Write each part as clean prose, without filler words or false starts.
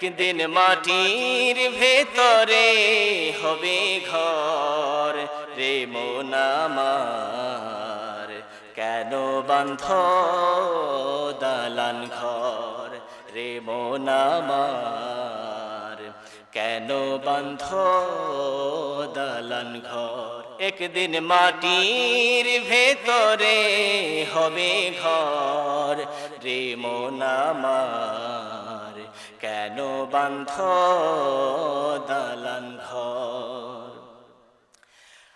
একদিন মাটির ভেতরে হবে ঘর রে মন আমার, কেন বাঁধ দালান ঘর রে মন আমার, কেন বাঁধ দালান ঘর। একদিন মাটির ভেতরে হবে ঘর রে মন আমার, কেন বাঁধ দালান ঘর।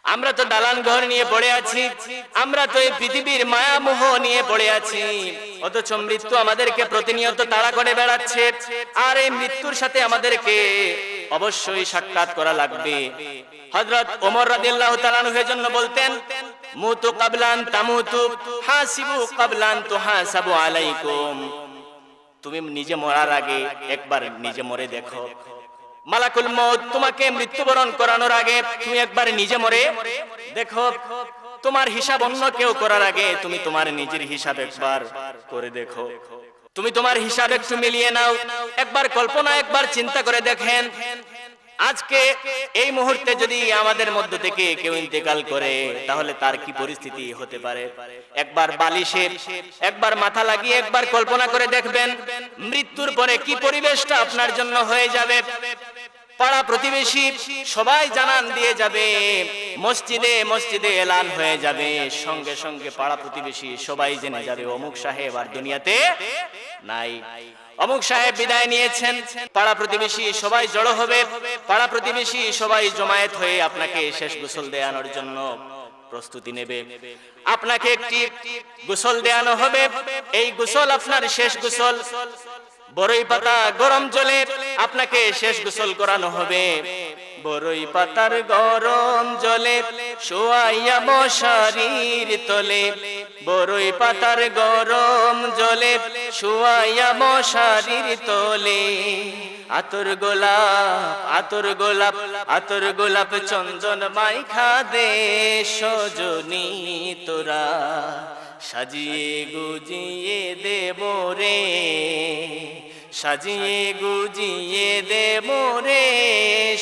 আমরা তো দালান ঘর নিয়ে পড়ে আছি, আমরা তো এই পৃথিবীর মায়ামোহ নিয়ে পড়ে আছি, অথচ মৃত্যু আমাদেরকে প্রতিনিয়ত তাড়া করে বেড়াচ্ছে। আর এই মৃত্যুর সাথে আমাদেরকে অবশ্যই সাক্ষাৎ করা লাগবে। হযরত ওমর রাদিয়াল্লাহু তাআলা আনহু এর জন্য বলতেন, মুতু ক্বাবলান তামুতু হাসিবু ক্বাবলান তুহাসাবু আলাইকুম। তুমি নিজে মরার আগে একবার নিজে মরে দেখো। মালাকুল মউত তোমাকে মৃত্যুবরণ করানোর আগে তুমি একবার নিজে মরে দেখো। তোমার হিসাব অন্য কেউ করার আগে তুমি তোমার নিজের হিসাব একবার করে দেখো। তুমি তোমার হিসাব একটু মিলিয়ে নাও, একবার কল্পনা, একবার চিন্তা করে দেখেন। আজকে এই মুহূর্তে যদি আমাদের মধ্য থেকে কেউ ইন্তেকাল করে, তাহলে তার কি পরিস্থিতি হতে পারে? একবার বালিশে একবার মাথা লাগিয়ে একবার কল্পনা করে দেখবেন, মৃত্যুর পরে কি পরিবেশটা আপনার জন্য হয়ে যাবে। পাড়া প্রতিবেশী সবাই জানান দিয়ে যাবে, মসজিদে মসজিদে এলান হয়ে যাবে, সঙ্গে সঙ্গে পাড়া প্রতিবেশী সবাই জেনে যাবে অমুক সাহেব আর দুনিয়াতে নাই, অমুক সাহেব বিদায় নিয়েছেন। পাড়া প্রতিবেশী সবাই জড়ো হবে, পাড়া প্রতিবেশী সবাই জমায়েত হয়ে আপনাকে শেষ গোসল দেওয়ানোর জন্য প্রস্তুতি নেবে। আপনাকে একটি গোসল দেওয়ানো হবে, এই গোসল আপনার শেষ গোসল। বড়ই পাতা গরম জলে আপনাকে শেষ গোসল করানো হবে। বড়ই পাতার গরম জলে শোয়াইয়া মশারির তলে, বড়ই পাতার গরম জলে শোয়াইয়া মশারির তলে। আতর গোলাপ আতর গোলাপ আতর গোলাপ চন্দন মাইখা দে সজনী তোরা, সাজিয়ে গুজিয়ে দেব রে, সাজিয়ে গুজিয়ে দেব রে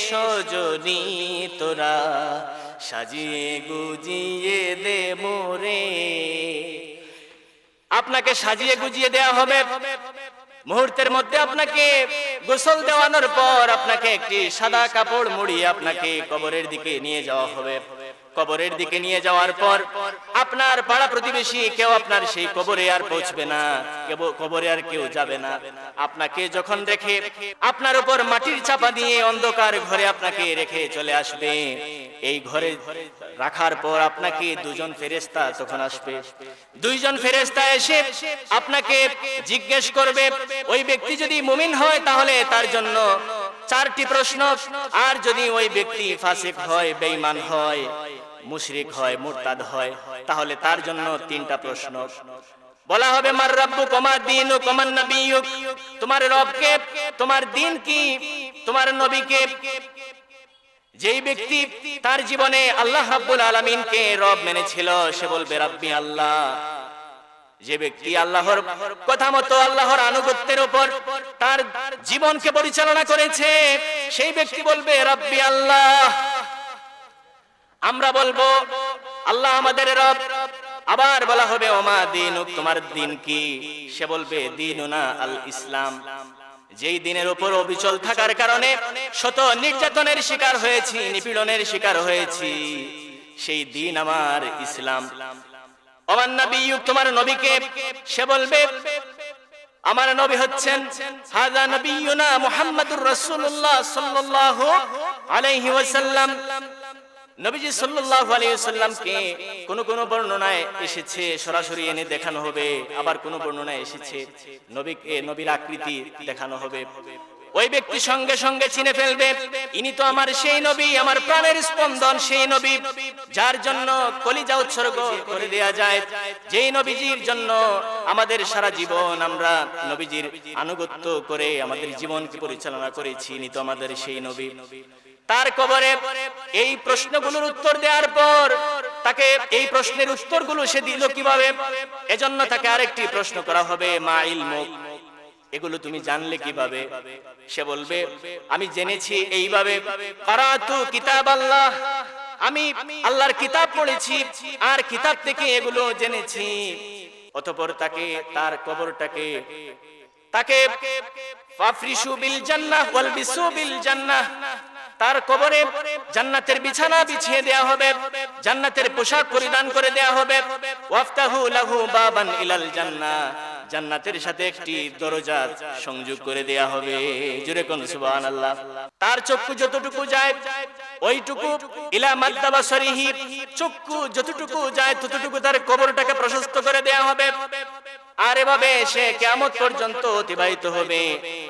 সজনী তোরা, সাজিয়ে গুজিয়ে দেব রে। আপনাকে সাজিয়ে গুজিয়ে দেওয়া হবে। মুহূর্তের মধ্যে আপনাকে গোসল দেওয়ানোর পর আপনাকে একটি সাদা কাপড় মুড়িয়ে আপনাকে কবরের দিকে নিয়ে যাওয়া হবে। কবরের দিকে নিয়ে যাওয়ার পর আপনার পাড়া প্রতিবেশী কেউ আপনার সেই কবরে আর পৌঁছবে না, কবরে আর কেউ যাবে না। আপনাকে যখন রেখে আপনার উপর মাটির চাপা দিয়ে অন্ধকার ঘরে আপনাকে রেখে চলে আসবে, এই ঘরে রাখার পর আপনাকে দুজন ফেরেশতা তখন আসবে। দুইজন ফেরেশতা এসে আপনাকে জিজ্ঞেস করবে, ওই ব্যক্তি যদি মুমিন হয় তাহলে তার জন্য 4টি প্রশ্ন, আর যদি ওই ব্যক্তি ফাসিক হয়, বেঈমান হয়, মুশরিক হয়, মুরতাদ হয়, তাহলে তার জন্য 3টা প্রশ্ন। বলা হবে, মার রাব্বুক ওমা দীনুক ওমান নবিয়্যুক, তোমার রব কে, তোমার দ্বীন কি, তোমার নবী কে। যেই ব্যক্তি তার জীবনে আল্লাহ রাব্বুল আলামিনকে রব মেনেছিল সে বলবে রাব্বি আল্লাহ। যে ব্যক্তি আল্লাহর কথা মতো আল্লাহর আনুগত্যের উপর তার জীবনকে পরিচালনা করেছে সেই ব্যক্তি বলবে রাব্বি আল্লাহ। আমরা বলবো আল্লাহ আমাদের রব। আবার বলা হবে ওমা দীনুক, তোমার দ্বীন কি, সে বলবে দীনুনা আল ইসলাম। যেই দিনের উপর অবিচল থাকার কারণে শত নির্যাতনের শিকার হয়েছি, নিপীড়নের শিকার হয়েছি, সেই দিন আমার ইসলাম। ওমান নবিয়্যুক, তোমার নবীকে, সে বলবে আমার নবী হচ্ছেন হাযা নবিয়ুনা মুহাম্মাদুর রাসূলুল্লাহ সাল্লাল্লাহু আলাইহি ওয়াসাল্লাম। নবীজি সাল্লাল্লাহু আলাইহি ওয়াসাল্লামকে কোন কোন বর্ণনায় এসেছে সরাসরি এনে দেখানো হবে, আবার কোন বর্ণনায় এসেছে নবীকে নবীর আকৃতি দেখানো হবে। ওই ব্যক্তি সঙ্গে সঙ্গে চিনে ফেলবে ইনি তো আমার সেই নবী, আমার প্রাণের স্পন্দন, সেই নবী যার জন্য কলিজা উৎসর্গ করে দেয়া যায়, যেই নবীজির জন্য আমাদের সারা জীবন আমরা নবীজির আনুগত্য করে আমাদের জীবনকে পরিচালনা করেছি, ইনি তো আমাদের সেই নবী। তার কবরে এই প্রশ্নগুলোর উত্তর দেওয়ার পর তাকে এই প্রশ্নের উত্তরগুলো সে দিল কিভাবে, এজন্য তাকে আরেকটি প্রশ্ন করা হবে, মা ইলমুক, এগুলো তুমি জানলে কিভাবে? সে বলবে আমি জেনেছি এইভাবে, কারাতু কিতাব আল্লাহ, আমি আল্লাহর কিতাব পড়েছি আর কিতাব থেকে এগুলো জেনেছি। অতঃপর তার কবরটাকে ফাফরিশু বিল জান্নাহ ওয়ালবিসু বিল জান্নাহ, তার কবরে জান্নাতের বিছানা বিছিয়ে দেয়া হবে, জান্নাতের পোশাক পরিধান করে দেয়া হবে। ওয়াফতাহু লাহু বাবান ইলাল জান্নাহ, জান্নাতের সাথে একটি দরজা সংযোগ করে দেয়া হবে। জোরে কোন সুবহানাল্লাহ। তার চক্ষু যতটুকু যায় ওইটুকু, ইলা মাদ্দা বাসরিহি, চক্ষু যতটুকু যায় ততটুকু তার কবরটাকে প্রশস্ত করে দেয়া হবে। আর এভাবে সে কিয়ামত পর্যন্ত অতিবাহিত হবে।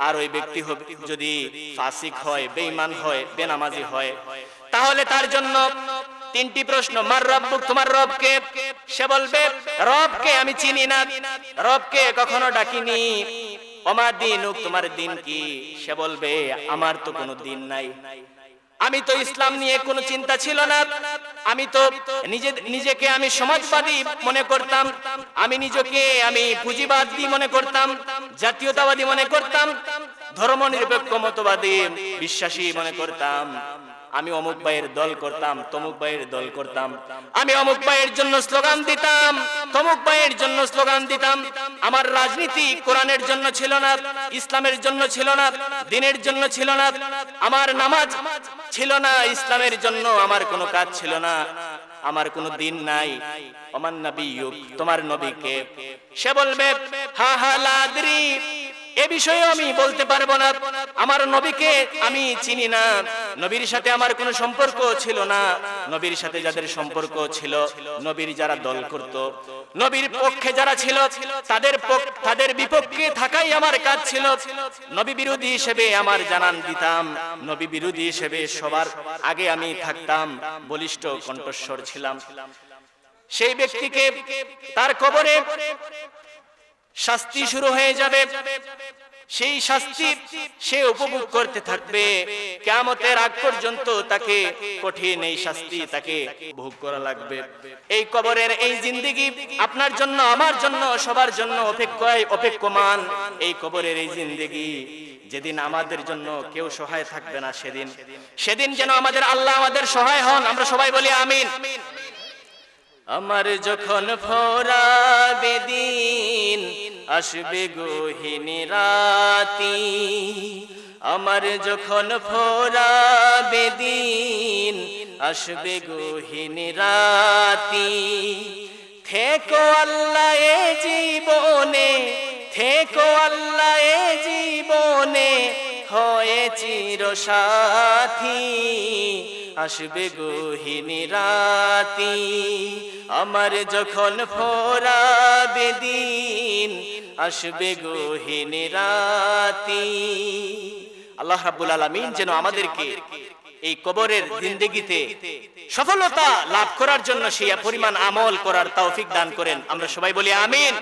আর ওই ব্যক্তি হবে যদি ফাসিক হয়, বেঈমান হয়, বেনামাজি হয়, তাহলে তার জন্য তিনটি প্রশ্ন। মার রব্বুক, তোমার রব কে? সে বলবে রবকে আমি চিনি না, রবকে কখনো ডাকিনি। ওমা দীনুক, তোমার দিন কি? সে বলবে আমার তো কোনো দিন নাই, আমি তো ইসলাম নিয়ে কোনো চিন্তা ছিল না, আমি তো নিজেকে আমি সমাজবাদী মনে করতাম, আমি নিজেকে আমি পুঁজিবাদী মনে করতাম, জাতীয়তাবাদী মনে করতাম, ধর্মনিরপেক্ষ মতবাদী বিশ্বাসী মনে করতাম, আমি অমুক ভাইয়ের দল করতাম, তমুক ভাইয়ের দল করতাম, আমি অমুক ভাইয়ের জন্য স্লোগান দিতাম, তমুক ভাইয়ের জন্য স্লোগান দিতাম। আমার রাজনীতি কোরআনের জন্য ছিল না, ইসলামের জন্য ছিল না, দ্বীনের জন্য ছিল না, আমার নামাজ ছিল না, ইসলামের জন্য আমার কোনো কাজ ছিল না, আমার কোনো দিন নাই। ওমান নবিয়্যুক, তোমার নবী কে? সে বলবে হা হা লা আদরি, এ বিষয়ে আমি বলতে পারবো না, আমার নবীকে আমি চিনি না, নবীর সাথে আমার কোনো সম্পর্ক ছিল না, নবীর সাথে যাদের সম্পর্ক ছিল, নবীর যারা দল করত, নবীর পক্ষে যারা ছিল, তাদের বিপক্ষে থাকাই আমার কাজ ছিল। নবী বিরোধী হিসেবে আমার জানান দিতাম, নবী বিরোধী হিসেবে সবার আগে আমি থাকতাম, বলিষ্ঠ কণ্ঠস্বর ছিলাম। সেই ব্যক্তিকে তার কবরে শাস্তি শুরু হয়ে যাবে, সেই শাস্তি সে উপভোগ করতে থাকবে কিয়ামতের আগ পর্যন্ত। তাকে কঠিন এই শাস্তি তাকে ভোগ করা লাগবে। এই কবরের এই জিন্দেগি আপনার জন্য, আমার জন্য, সবার জন্য অপেক্ষমান। এই কবরের এই জিন্দেগি যেদিন আমাদের জন্য কেউ সহায় থাকবে না, সেদিন যেন আমাদের আল্লাহ আমাদের সহায় হন। আমরা সবাই বলি আমিন। আমার যখন ফোরাবে দিন, আসবে গহীন রাতি, আমার যখন ফোরাবে দিন, আসবে গহীন রাতি, থেকো আল্লাহ এ জীবনে, থেকো আল্লাহ এ জীবনে, হয়ে চিরসাথী, আসবে গহীন রাতি, আমার যখন ফোরাবে দিন, আসবে গহীন রাতি। আল্লাহ রাব্বুল আলামিন যেন আমাদেরকে এই কবরের জিন্দেগিতে সফলতা লাভ করার জন্য সেই পরিমাণ আমল করার তৌফিক দান করেন। আমরা সবাই বলি আমিন।